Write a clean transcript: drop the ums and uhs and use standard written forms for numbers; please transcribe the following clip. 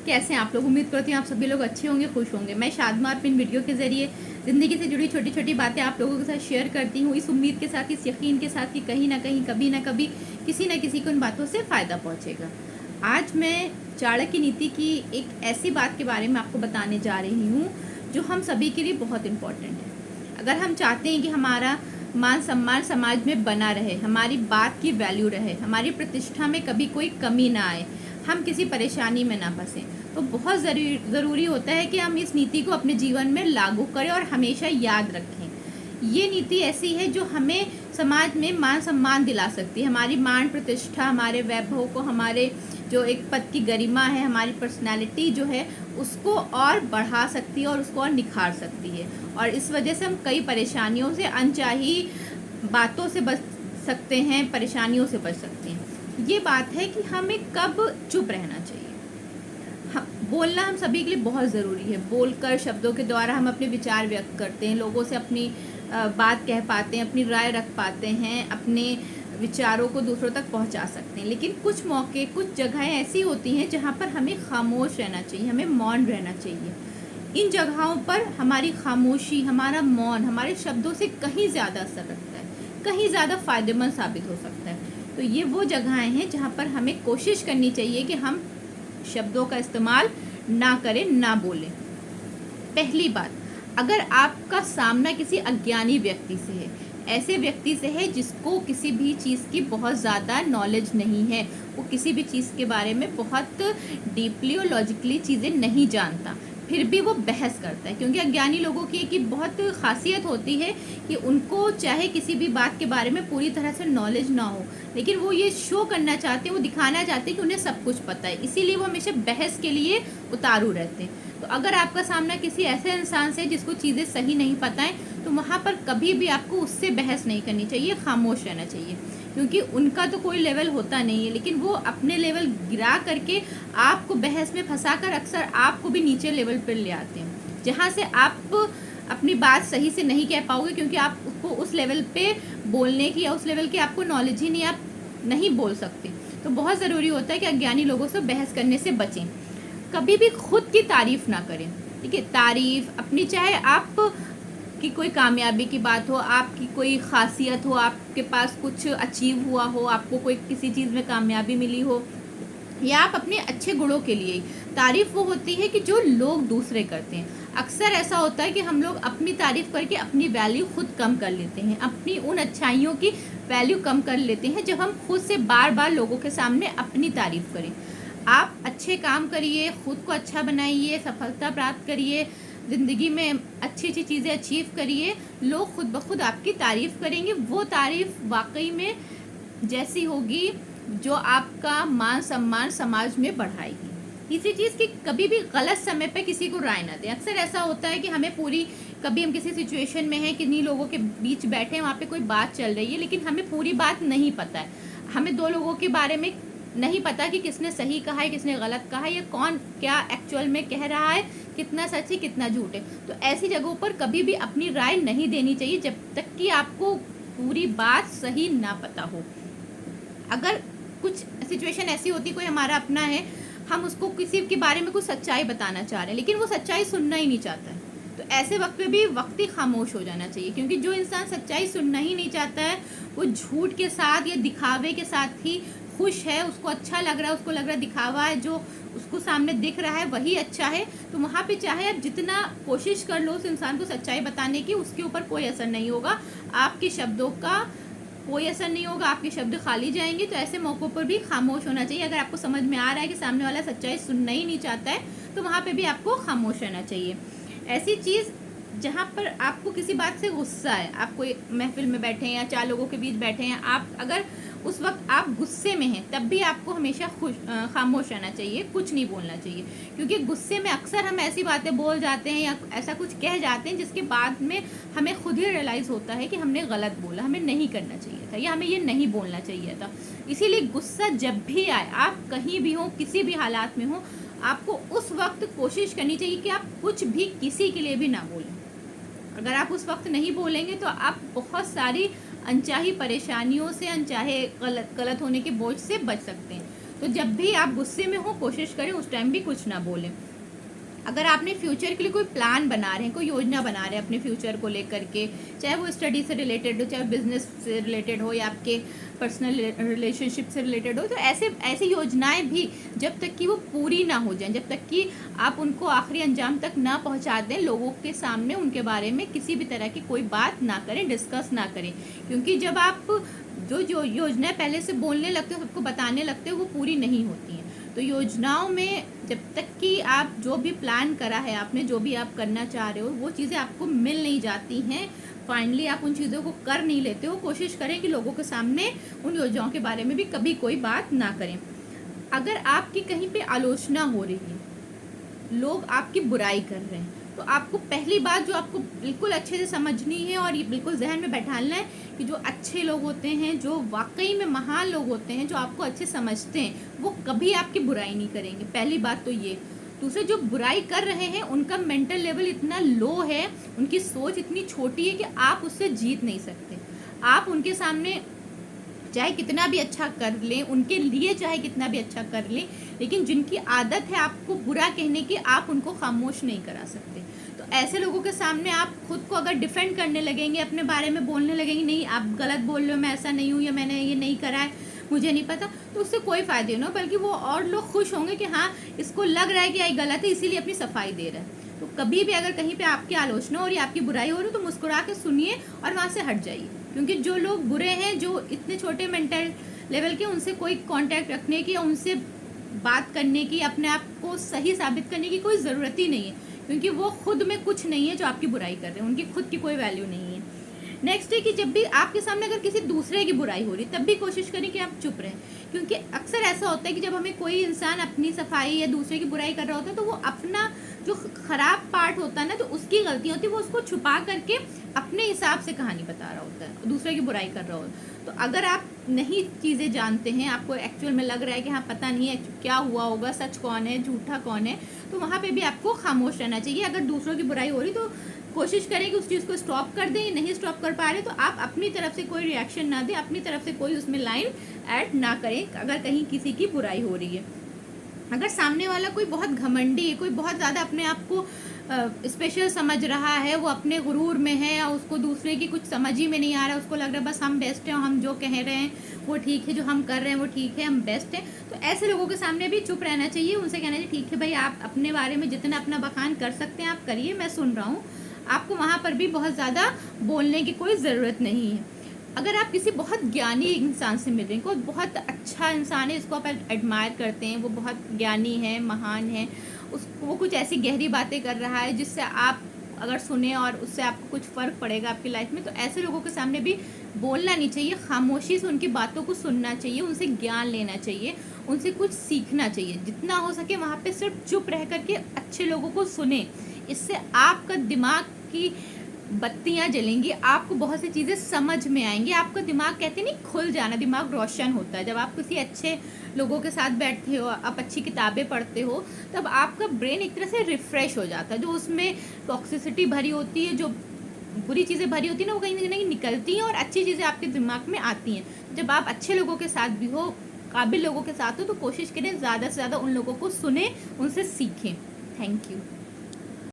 कैसे हैं आप लोग। उम्मीद करती हूँ आप सभी लोग अच्छे होंगे, खुश होंगे। मैं शादमा अपनी वीडियो के ज़रिए ज़िंदगी से जुड़ी छोटी छोटी बातें आप लोगों के साथ शेयर करती हूँ, इस उम्मीद के साथ, इस यकीन के साथ कि कहीं ना कहीं, कभी ना कभी, किसी न किसी को इन बातों से फ़ायदा पहुँचेगा। आज मैं चाणक्य नीति की एक ऐसी बात के बारे में आपको बताने जा रही हूँ जो हम सभी के लिए बहुत इम्पोर्टेंट है। अगर हम चाहते हैं कि हमारा मान सम्मान समाज में बना रहे, हमारी बात की वैल्यू रहे, हमारी प्रतिष्ठा में कभी कोई कमी ना आए, हम किसी परेशानी में ना फंसें, तो बहुत ज़रूरी होता है कि हम इस नीति को अपने जीवन में लागू करें और हमेशा याद रखें। ये नीति ऐसी है जो हमें समाज में मान सम्मान दिला सकती है, हमारी मान प्रतिष्ठा, हमारे वैभव को, हमारे जो एक पद की गरिमा है, हमारी पर्सनैलिटी जो है उसको और बढ़ा सकती है और उसको और निखार सकती है। और इस वजह से हम कई परेशानियों से, अनचाही बातों से बच सकते हैं, परेशानियों से बच सकते हैं। ये बात है कि हमें कब चुप रहना चाहिए। बोलना हम सभी के लिए बहुत ज़रूरी है। बोलकर, शब्दों के द्वारा हम अपने विचार व्यक्त करते हैं, लोगों से अपनी बात कह पाते हैं, अपनी राय रख पाते हैं, अपने विचारों को दूसरों तक पहुंचा सकते हैं। लेकिन कुछ मौके, कुछ जगहें ऐसी होती हैं जहां पर हमें खामोश रहना चाहिए, हमें मौन रहना चाहिए। इन जगहों पर हमारी खामोशी, हमारा मौन, हमारे शब्दों से कहीं ज़्यादा असर रखता है, कहीं ज़्यादा फ़ायदेमंद साबित हो सकता है। तो ये वो जगहें हैं जहाँ पर हमें कोशिश करनी चाहिए कि हम शब्दों का इस्तेमाल ना करें, ना बोलें। पहली बात, अगर आपका सामना किसी अज्ञानी व्यक्ति से है, ऐसे व्यक्ति से है जिसको किसी भी चीज़ की बहुत ज़्यादा नॉलेज नहीं है, वो किसी भी चीज़ के बारे में बहुत डीपली और लॉजिकली चीज़ें नहीं जानता, फिर भी वो बहस करता है। क्योंकि अज्ञानी लोगों की एक बहुत खासियत होती है कि उनको चाहे किसी भी बात के बारे में पूरी तरह से नॉलेज ना हो, लेकिन वो ये शो करना चाहते हैं, वो दिखाना चाहते हैं कि उन्हें सब कुछ पता है, इसीलिए वो हमेशा बहस के लिए उतारू रहते हैं। तो अगर आपका सामना किसी ऐसे इंसान से जिसको चीज़ें सही नहीं पता है, तो वहाँ पर कभी भी आपको उससे बहस नहीं करनी चाहिए, खामोश रहना चाहिए। क्योंकि उनका तो कोई लेवल होता नहीं है, लेकिन वो अपने लेवल गिरा करके आपको बहस में फंसाकर अक्सर आपको भी नीचे लेवल पर ले आते हैं, जहाँ से आप अपनी बात सही से नहीं कह पाओगे, क्योंकि आप उसको उस लेवल पे बोलने की या उस लेवल की आपको नॉलेज ही नहीं, आप नहीं बोल सकते। तो बहुत ज़रूरी होता है कि अज्ञानी लोगों से बहस करने से बचें। कभी भी खुद की तारीफ़ ना करें, ठीक है। तारीफ़ अपनी, चाहे आप की कोई कामयाबी की बात हो, आपकी कोई ख़ासियत हो, आपके पास कुछ अचीव हुआ हो, आपको कोई किसी चीज़ में कामयाबी मिली हो, या आप अपने अच्छे गुणों के लिए। तारीफ़ वो होती है कि जो लोग दूसरे करते हैं। अक्सर ऐसा होता है कि हम लोग अपनी तारीफ़ करके अपनी वैल्यू खुद कम कर लेते हैं, अपनी उन अच्छाइयों की वैल्यू कम कर लेते हैं जब हम खुद से बार बार लोगों के सामने अपनी तारीफ़ करें। आप अच्छे काम करिए, खुद को अच्छा बनाइए, सफलता प्राप्त करिए, ज़िंदगी में अच्छी अच्छी चीज़ें अचीव करिए, लोग खुद ब खुद आपकी तारीफ़ करेंगे। वो तारीफ़ वाकई में जैसी होगी जो आपका मान सम्मान समाज में बढ़ाएगी। तीसरी चीज़ कि कभी भी गलत समय पे किसी को राय ना दें। अक्सर ऐसा होता है कि हमें पूरी, कभी हम किसी सिचुएशन में हैं, किन्हीं लोगों के बीच बैठे हैं, वहाँ पे कोई बात चल रही है, लेकिन हमें पूरी बात नहीं पता है, हमें दो लोगों के बारे में नहीं पता कि किसने सही कहा है, किसने गलत कहा है, या कौन क्या एक्चुअल में कह रहा है, कितना सच है, कितना झूठ है। तो ऐसी जगहों पर कभी भी अपनी राय नहीं देनी चाहिए जब तक कि आपको पूरी बात सही ना पता हो। अगर कुछ सिचुएशन ऐसी होती, कोई हमारा अपना है, हम उसको किसी के बारे में कुछ सच्चाई बताना चाह रहे हैं, लेकिन वो सच्चाई सुनना ही नहीं चाहता है, तो ऐसे वक्त पे भी वक्त ही खामोश हो जाना चाहिए। क्योंकि जो इंसान सच्चाई सुनना ही नहीं चाहता है, वो झूठ के साथ या दिखावे के साथ ही खुश है, उसको अच्छा लग रहा है, उसको लग रहा है दिखावा है, जो उसको सामने दिख रहा है वही अच्छा है, तो वहाँ पे चाहे आप जितना कोशिश कर लो उस इंसान को सच्चाई बताने की, उसके ऊपर कोई असर नहीं होगा, आपके शब्दों का कोई असर नहीं होगा, आपके शब्द खाली जाएंगे। तो ऐसे मौक़ों पर भी खामोश होना चाहिए। अगर आपको समझ में आ रहा है कि सामने वाला सच्चाई सुनना ही नहीं चाहता है, तो वहाँ पे भी आपको खामोश रहना चाहिए। ऐसी चीज़ जहाँ पर आपको किसी बात से गुस्सा है, आप कोई महफिल में बैठे हैं या चार लोगों के बीच बैठे हैं, आप अगर उस वक्त आप गुस्से में हैं, तब भी आपको हमेशा खामोश रहना चाहिए, कुछ नहीं बोलना चाहिए। क्योंकि गुस्से में अक्सर हम ऐसी बातें बोल जाते हैं या ऐसा कुछ कह जाते हैं जिसके बाद में हमें खुद ही रियलाइज़ होता है कि हमने गलत बोला, हमें नहीं करना चाहिए था, या हमें ये नहीं बोलना चाहिए था। इसीलिए गुस्सा जब भी आए, आप कहीं भी हो, किसी भी हालात में हो, आपको उस वक्त कोशिश करनी चाहिए कि आप कुछ भी किसी के लिए भी ना बोलें। अगर आप उस वक्त नहीं बोलेंगे तो आप बहुत सारी अनचाही परेशानियों से, अनचाहे गलत होने के बोझ से बच सकते हैं। तो जब भी आप गुस्से में हो कोशिश करें उस टाइम भी कुछ ना बोलें। अगर आपने फ्यूचर के लिए कोई प्लान बना रहे हैं, कोई योजना बना रहे हैं अपने फ्यूचर को लेकर के, चाहे वो स्टडी से रिलेटेड हो, चाहे बिजनेस से रिलेटेड हो, या आपके पर्सनल रिलेशनशिप से रिलेटेड हो, तो ऐसी योजनाएं भी जब तक कि वो पूरी ना हो जाएं, जब तक कि आप उनको आखिरी अंजाम तक ना पहुंचा दें, लोगों के सामने उनके बारे में किसी भी तरह की कोई बात ना करें, डिस्कस ना करें। क्योंकि जब आप जो योजनाएं पहले से बोलने लगते हो, सबको बताने लगते हो, वो पूरी नहीं होती हैं। तो योजनाओं में जब तक कि आप जो भी प्लान करा है आपने, जो भी आप करना चाह रहे हो, वो चीज़ें आपको मिल नहीं जाती हैं, फाइनली आप उन चीज़ों को कर नहीं लेते हो, कोशिश करें कि लोगों के सामने उन योजनाओं के बारे में भी कभी कोई बात ना करें। अगर आपकी कहीं पे आलोचना हो रही है, लोग आपकी बुराई कर रहे हैं, तो आपको पहली बात जो आपको बिल्कुल अच्छे से समझनी है और ये बिल्कुल जहन में बैठाना है कि जो अच्छे लोग होते हैं, जो वाकई में महान लोग होते हैं, जो आपको अच्छे समझते हैं, वो कभी आपकी बुराई नहीं करेंगे। पहली बात तो ये। दूसरे, जो बुराई कर रहे हैं उनका मेंटल लेवल इतना लो है, उनकी सोच इतनी छोटी है कि आप उससे जीत नहीं सकते। आप उनके सामने चाहे कितना भी अच्छा कर लें, उनके लिए चाहे कितना भी अच्छा कर लें, लेकिन जिनकी आदत है आपको बुरा कहने की, आप उनको खामोश नहीं करा सकते। तो ऐसे लोगों के सामने आप खुद को अगर डिफेंड करने लगेंगे, अपने बारे में बोलने लगेंगे, नहीं आप गलत बोल रहे हो, मैं ऐसा नहीं हूँ, या मैंने ये नहीं करा है, मुझे नहीं पता, तो उससे कोई फ़ायदा नहीं हो, बल्कि वो और लोग खुश होंगे कि हाँ इसको लग रहा है कि ये गलत है, इसीलिए अपनी सफाई दे रहा है। तो कभी भी अगर कहीं पे आपकी आलोचना हो रही है, आपकी बुराई हो रही है, तो मुस्कुरा के सुनिए और वहाँ से हट जाइए। क्योंकि जो लोग बुरे हैं, जो इतने छोटे मेंटल लेवल के, उनसे कोई कांटेक्ट रखने की, उनसे बात करने की, अपने आप को सही साबित करने की कोई ज़रूरत ही नहीं है। क्योंकि वो खुद में कुछ नहीं है जो आपकी बुराई कर रहे हैं, उनकी खुद की कोई वैल्यू नहीं है। नेक्स्ट है कि जब भी आपके सामने अगर किसी दूसरे की बुराई हो रही, तब भी कोशिश करें कि आप चुप रहें। क्योंकि अक्सर ऐसा होता है कि जब हमें कोई इंसान अपनी सफाई या दूसरे की बुराई कर रहा होता है, तो वो अपना जो खराब पार्ट होता है ना, तो उसकी गलती होती है, वो उसको छुपा करके अपने हिसाब से कहानी बता रहा होता है, दूसरे की बुराई कर रहा होता है। तो अगर आप नहीं चीज़ें जानते हैं, आपको एक्चुअल में लग रहा है कि हाँ पता नहीं है क्या हुआ होगा, सच कौन है झूठा कौन है, तो वहाँ पे भी आपको खामोश रहना चाहिए। अगर दूसरों की बुराई हो रही तो कोशिश करें कि उस चीज़ को स्टॉप कर दें। नहीं स्टॉप कर पा रहे तो आप अपनी तरफ से कोई रिएक्शन ना दें, अपनी तरफ से कोई उसमें लाइन ऐड ना करें अगर कहीं किसी की बुराई हो रही है। अगर सामने वाला कोई बहुत घमंडी है, कोई बहुत ज़्यादा अपने आप को स्पेशल समझ रहा है, वो अपने गुरूर में है, और उसको दूसरे की कुछ समझ ही में नहीं आ रहा, उसको लग रहा है बस हम बेस्ट हैं, हम जो कह रहे हैं वो ठीक है, जो हम कर रहे हैं वो ठीक है, हम बेस्ट हैं, तो ऐसे लोगों के सामने भी चुप रहना चाहिए। उनसे कहना चाहिए ठीक है भाई, आप अपने बारे में जितना अपना बखान कर सकते हैं आप करिए, मैं सुन रहा हूँ। आपको वहाँ पर भी बहुत ज़्यादा बोलने की कोई ज़रूरत नहीं है। अगर आप किसी बहुत ज्ञानी इंसान से मिल रहे हैं, कोई बहुत अच्छा इंसान है, इसको आप एडमायर करते हैं, वो बहुत ज्ञानी है, महान है, वो कुछ ऐसी गहरी बातें कर रहा है जिससे आप अगर सुने और उससे आपको कुछ फ़र्क पड़ेगा आपकी लाइफ में, तो ऐसे लोगों के सामने भी बोलना नहीं चाहिए। खामोशी से उनकी बातों को सुनना चाहिए, उनसे ज्ञान लेना चाहिए, उनसे कुछ सीखना चाहिए। जितना हो सके वहाँ पे सिर्फ चुप रह करके अच्छे लोगों को सुने। इससे आपका दिमाग की बत्तियां जलेंगी, आपको बहुत सी चीज़ें समझ में आएंगी, आपका दिमाग कहते नहीं खुल जाना, दिमाग रोशन होता है। जब आप किसी अच्छे लोगों के साथ बैठते हो, आप अच्छी किताबें पढ़ते हो, तब आपका ब्रेन एक तरह से रिफ़्रेश हो जाता है। जो उसमें टॉक्सिसिटी भरी होती है, जो बुरी चीज़ें भरी होती है ना, वो कहीं ना कहीं निकलती हैं और अच्छी चीज़ें आपके दिमाग में आती हैं। जब आप अच्छे लोगों के साथ भी हो, काबिल लोगों के साथ हो, तो कोशिश करें ज़्यादा से ज़्यादा उन लोगों को सुने, उनसे सीखें। Thank you.